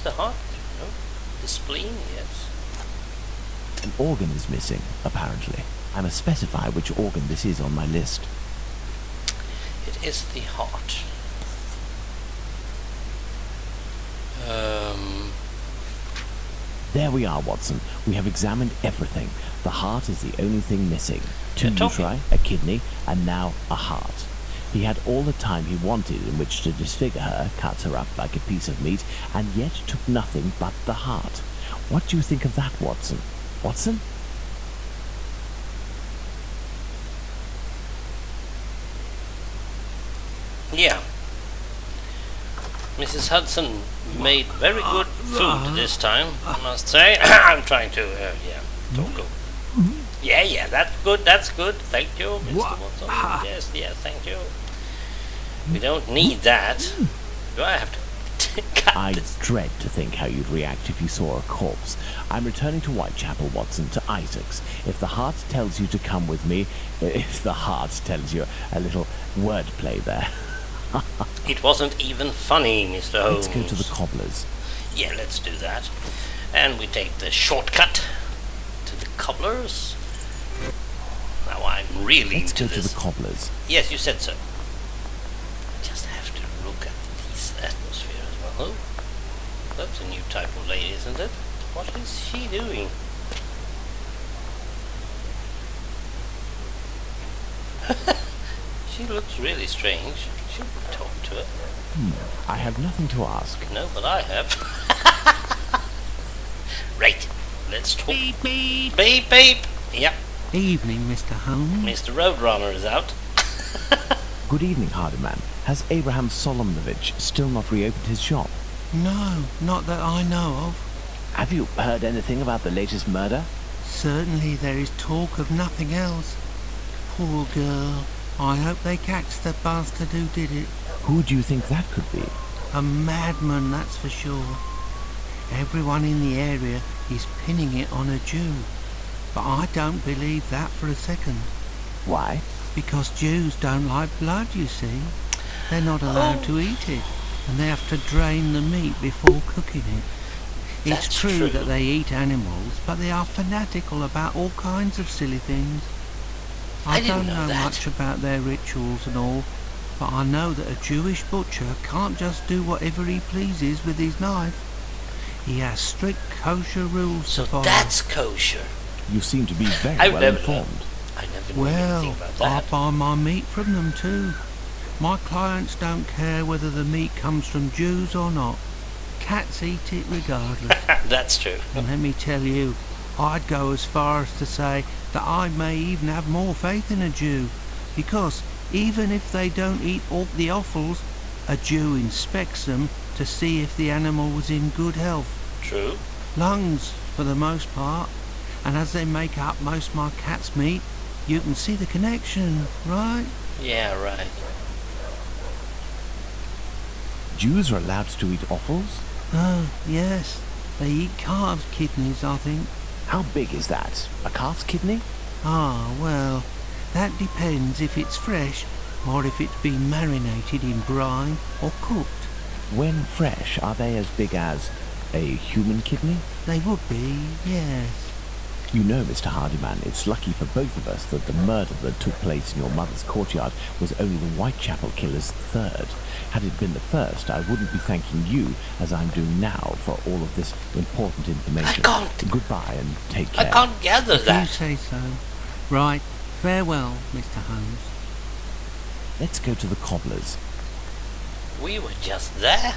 the heart, no. The spleen, yes. An organ is missing, apparently. I must specify which organ this is on my list. It is the heart. There we are, Watson. We have examined everything. The heart is the only thing missing. Two uteri, a kidney, and now a heart. He had all the time he wanted in which to disfigure her, cut her up like a piece of meat, and yet took nothing but the heart. What do you think of that, Watson? Watson? Yeah. Mrs. Hudson made very good food this time, I must say. I'm trying to, talk. Yeah, that's good. Thank you, Mr. Watson. Yes, thank you. We don't need that. Do I have to cut I this? dread to think how you'd react if you saw a corpse. I'm returning to Whitechapel, Watson, to Isaac's. If the heart tells you to come with me, if the heart tells you a little wordplay there. It wasn't even funny, Mr. Holmes. Let's go to the cobbler's. Yeah, let's do that. And we take the shortcut to the cobbler's. Now I'm really Let's into go this. to the cobbler's. Yes, you said so. Just have to look at this atmosphere as well. Oh, that's a new type of lady, isn't it? What is she doing? She looks really strange. Should we talk to her? I have nothing to ask. No, but I have. Right, let's talk. Beep, beep. Beep, beep. Yep, Evening, Mr. Holmes. Mr. Roadrunner is out. Good evening, Hardyman. Has Abraham Solomnovich still not reopened his shop? No, not that I know of. Have you heard anything about the latest murder? Certainly there is talk of nothing else. Poor girl. I hope they catch the bastard who did it. Who do you think that could be? A madman, that's for sure. Everyone in the area is pinning it on a Jew. But I don't believe that for a second. Why? Because Jews don't like blood, you see. They're not allowed to eat it, and they have to drain the meat before cooking it. It's That's true true. that they eat animals, but they are fanatical about all kinds of silly things. I I didn't don't know know that. much about their rituals and all, but I know that a Jewish butcher can't just do whatever he pleases with his knife. He has strict kosher rules So to follow. that's kosher. You seem to be very I've well never informed. I never knew Well, anything about I that. buy my meat from them too. My clients don't care whether the meat comes from Jews or not. Cats eat it regardless. That's true. And let me tell you, I'd go as far as to say that I may even have more faith in a Jew, because even if they don't eat all the offals, a Jew inspects them to see if the animal was in good health. True. Lungs, for the most part. And as they make up most of my cat's meat, you can see the connection, right? Yeah, right. Jews are allowed to eat offals? Oh, yes. They eat calves' kidneys, I think. How big is that? A calf's kidney? Ah, well, that depends if it's fresh or if it's been marinated in brine or cooked. When fresh, are they as big as a human kidney? They would be, yes. You know, Mr. Hardyman, it's lucky for both of us that the murder that took place in your mother's courtyard was only the Whitechapel killer's third. Had it been the first, I wouldn't be thanking you, as I'm doing now, for all of this important information. I can't. Goodbye and take I care. can't gather If you that. say so. Right, farewell, Mr. Holmes. Let's go to the cobbler's. We were just there.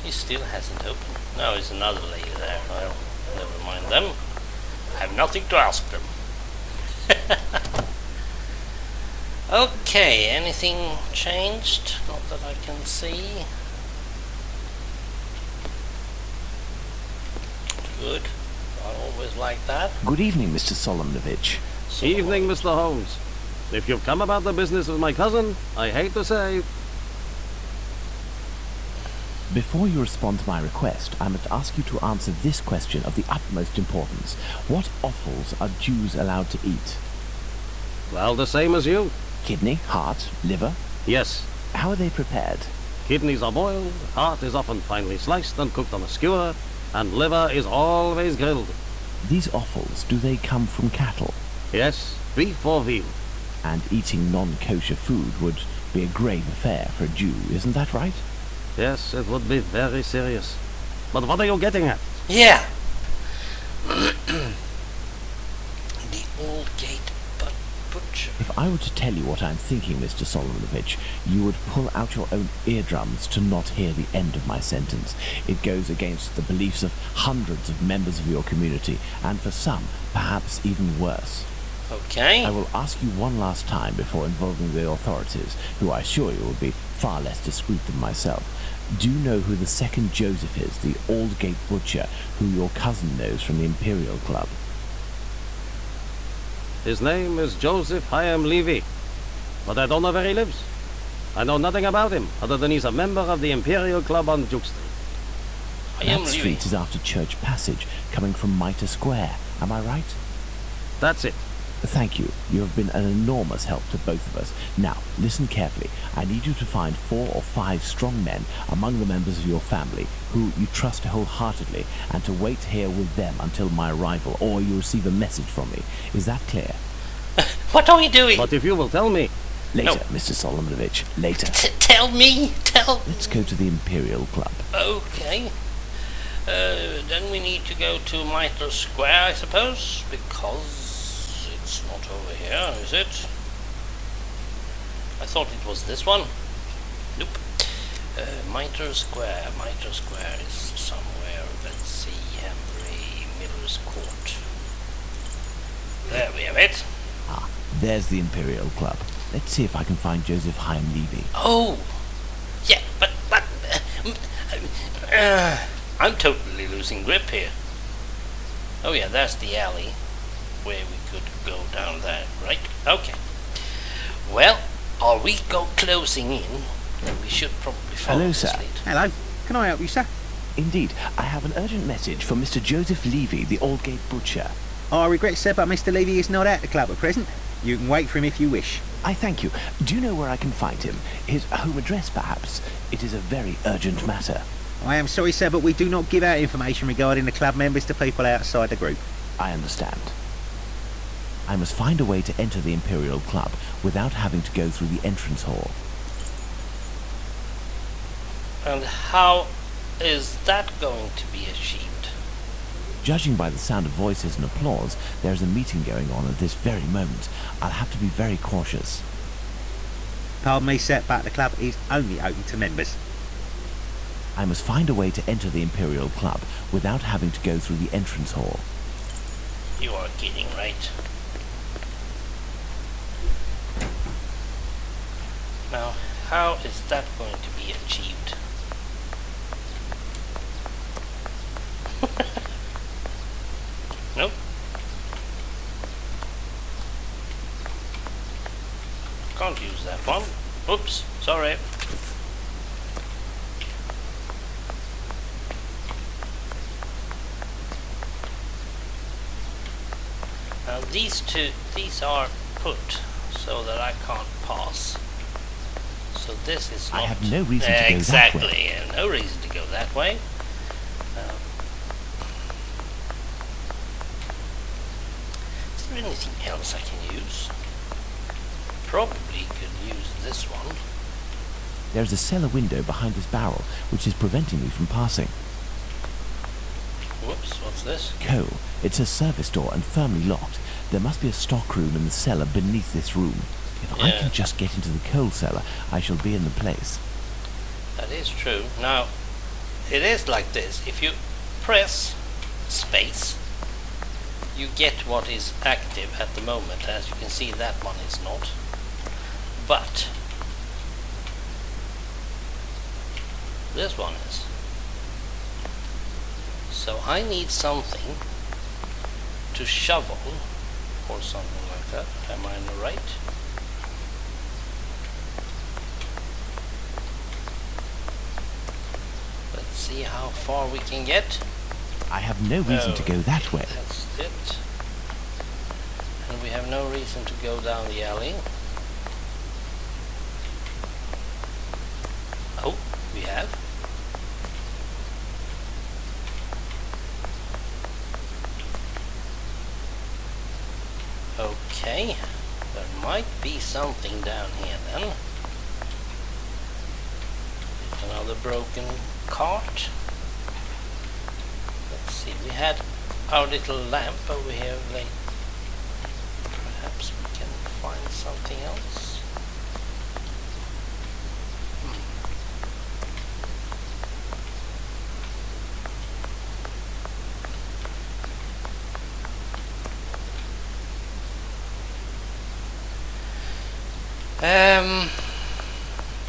He still hasn't opened. No, there's another lady there. Well, never mind them. I have nothing to ask them. Okay, anything changed? Not that I can see. Good. I always like that. Good evening, Mr. Solomnovich. So, Evening, Mr. Holmes. If you've come about the business of my cousin, I hate to say... Before you respond to my request, I must ask you to answer this question of the utmost importance. What offals are Jews allowed to eat? Well, the same as you. Kidney, heart, liver? Yes. How are they prepared? Kidneys are boiled, heart is often finely sliced and cooked on a skewer, and liver is always grilled. These offals, do they come from cattle? Yes, beef or veal. And eating non-kosher food would be a grave affair for a Jew, isn't that right? Yes, it would be very serious. But what are you getting at? Yeah. The old gate butcher. If I were to tell you what I'm thinking, Mr. Solomonovich, you would pull out your own eardrums to not hear the end of my sentence. It goes against the beliefs of hundreds of members of your community, and for some, perhaps even worse. Okay. I will ask you one last time before involving the authorities, who I assure you will be far less discreet than myself. Do you know who the second Joseph is, the Aldgate butcher, who your cousin knows from the Imperial Club? His name is Joseph Chaim Levy, but I don't know where he lives. I know nothing about him, other than he's a member of the Imperial Club on Duke Street. That street is after Church Passage, coming from Mitre Square. Am I right? That's it. Thank you. You have been an enormous help to both of us. Now, listen carefully. I need you to find 4 or 5 strong men among the members of your family who you trust wholeheartedly, and to wait here with them until my arrival, or you receive a message from me. Is that clear? What are we doing? But if you will tell me... Later, No. Mr. Solomonovich. Later. Tell me. Let's go to the Imperial Club. Okay. Then we need to go to Mitre Square, I suppose, because it's not over here, is it? I thought it was this one. Nope. Mitre Square. Mitre Square is somewhere. Let's see. Henry Miller's Court. There we have it. Ah, there's the Imperial Club. Let's see if I can find Joseph Chaim Levy. Oh, yeah, but I'm totally losing grip here. Oh yeah, that's the alley where we could go down there, right? Okay. Well, are we closing in? Then we should probably follow Hello, this sir. lead. Hello, can I help you, sir? Indeed, I have an urgent message from Mr. Joseph Levy, the Aldgate butcher. I regret, sir, but Mr. Levy is not at the club at present. You can wait for him if you wish. I thank you. Do you know where I can find him? His home address, perhaps? It is a very urgent matter. I am sorry, sir, but we do not give out information regarding the club members to people outside the group. I understand. I must find a way to enter the Imperial Club without having to go through the entrance hall. And how is that going to be achieved? Judging by the sound of voices and applause, there is a meeting going on at this very moment. I'll have to be very cautious. Pardon me, sir, but the club is only open to members. I must find a way to enter the Imperial Club without having to go through the entrance hall. You are kidding, right? Now, how is that going to be achieved? Nope. Can't use that one. Oops, sorry. Now these are put so that I can't pass. So this is not... I have no reason to go that way. Exactly, no reason to go that way. Is there anything else I can use? Probably could use this one. There's a cellar window behind this barrel, which is preventing me from passing. Whoops, what's this? Coal. It's a service door and firmly locked. There must be a stock room in the cellar beneath this room. If I can just get into the coal cellar, I shall be in the place. That is true. Now, it is like this. If you press space, you get what is active at the moment. As you can see, that one is not. But this one is. So I need something to shovel or something like that. Am I in the right? Let's see how far we can get. I have no reason to go that way. That's it. And we have no reason to go down the alley. Oh, have. Okay, there might be something down here then. Another broken cart. Let's see, we had our little lamp over here late. Perhaps we can find something else.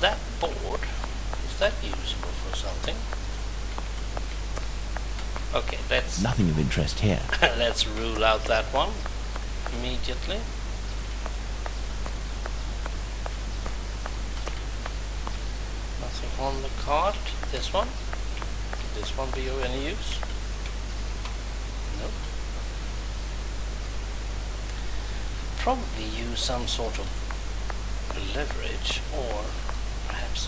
That board, is that usable for something? Okay, let's Nothing of interest here. let's rule out that one immediately. Nothing on the cart. This one? Could this one be of any use? No. Probably use some sort of leverage, or perhaps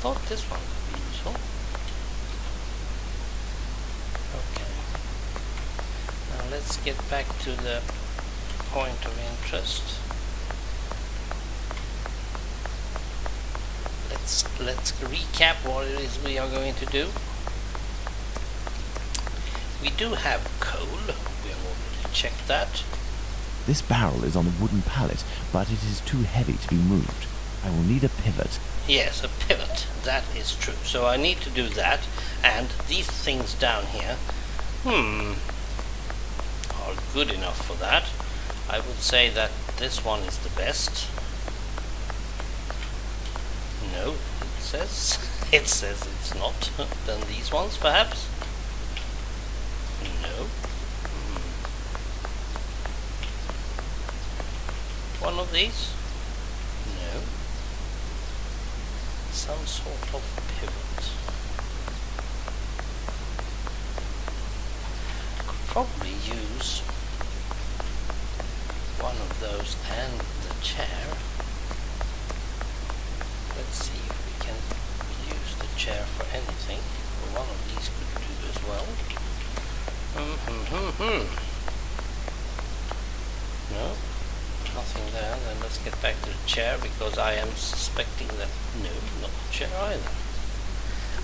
thought this one could be useful. Okay. Now let's get back to the point of interest. Let's recap what it is we are going to do. We do have coal. We have already checked that. This barrel is on a wooden pallet, but it is too heavy to be moved. I will need a pivot. Yes, a pivot. That is true. So I need to do that, and these things down here, are good enough for that. I would say that this one is the best. No, it says it's not. Then these ones, perhaps? No. One of these? No. Some sort of pivot. Could probably use one of those and the chair. Let's see if we can use the chair for anything. Well, one of these could do as well. No? Nothing there. Then let's get back to the chair, because I am suspecting that no, not the chair either.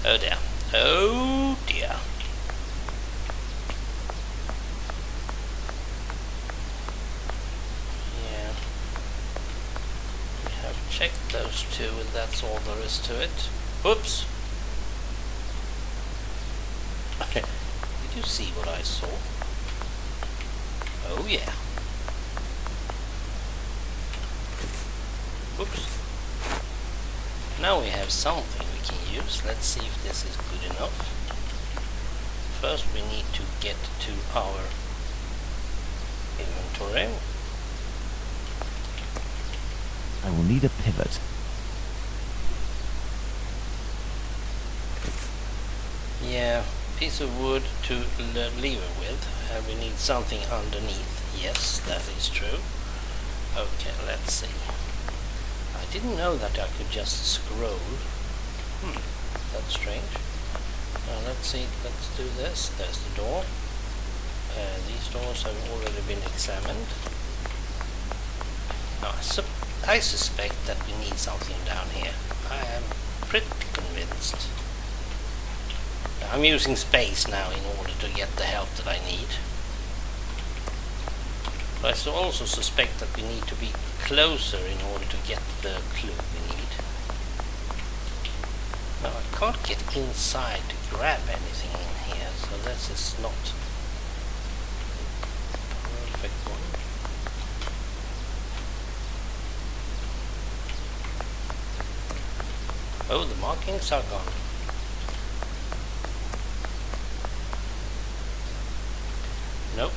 Oh dear. Oh dear. Yeah. We have checked those two, and that's all there is to it. Whoops. Did you see what I saw? Oh yeah. Oops. Now we have something we can use. Let's see if this is good enough. First we need to get to our inventory. I will need a pivot. Yeah, piece of wood to lever with, and we need something underneath. Yes, that is true. Okay, let's see. I didn't know that I could just scroll. That's strange. Now let's see, let's do this. There's the door. These doors have already been examined. Now I suspect that we need something down here. I am pretty convinced. Now, I'm using space now in order to get the help that I need. But I also suspect that we need to be closer in order to get the clue we need. Now I can't get inside to grab anything in here, so this is not the perfect one. Oh, the markings are gone. Nope.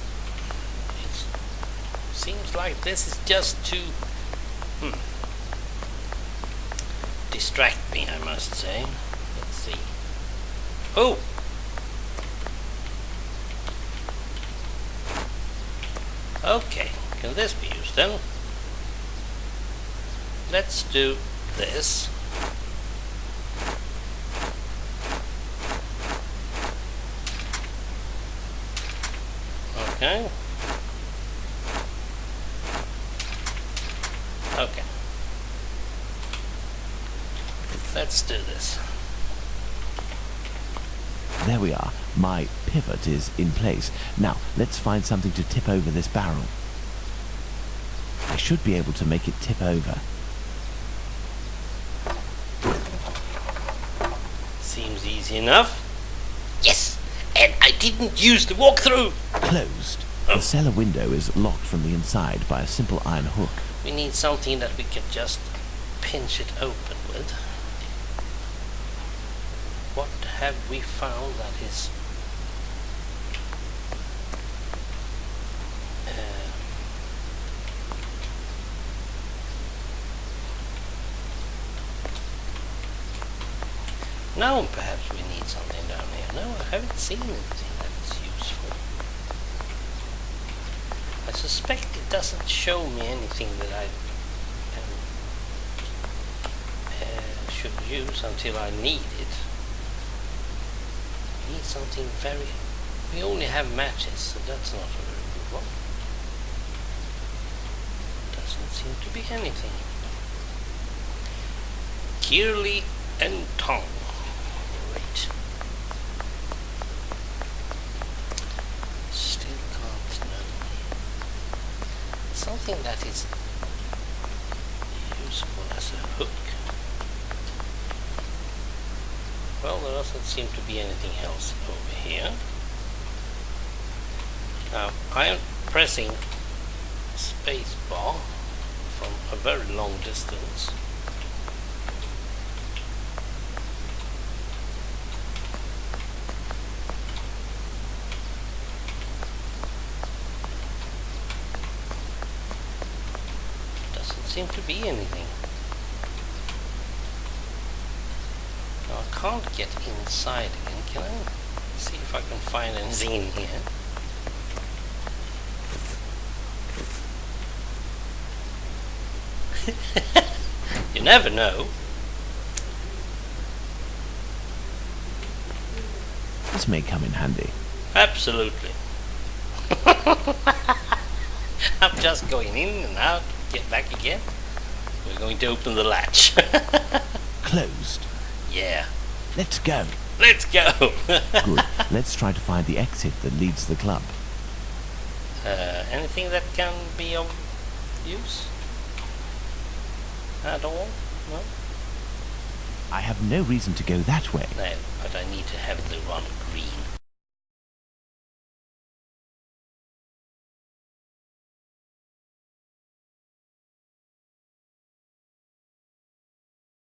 Seems like this is just to distract me, I must say. Let's see. Oh! Okay, can this be used then? Let's do this. Okay. Okay. Let's do this. There we are. My pivot is in place. Now, let's find something to tip over this barrel. I should be able to make it tip over. Seems easy enough. Yes! And I didn't use the walkthrough! Closed. The cellar window is locked from the inside by a simple iron hook. We need something that we can just pinch it open with. What have we found that is... now perhaps we need something down here. No, I haven't seen anything that is useful. I suspect it doesn't show me anything that I should use until I need it. Need something very... we only have matches, so that's not a very good one. Doesn't seem to be anything. Kirley and Tong. Right. Still can't know. Something that is useful as a hook. Well, there doesn't seem to be anything else over here. Now, I am pressing spacebar from a very long distance. Doesn't seem to be anything. Now, I can't get inside again. Can I see if I can find anything in here? You never know. This may come in handy. Absolutely. I'm just going in and out, get back again. We're going to open the latch. Closed. Yeah. Let's go. Let's go. Good. Let's try to find the exit that leads to the club. Anything that can be of use? At all? No? I have no reason to go that way. No, but I need to have the run green.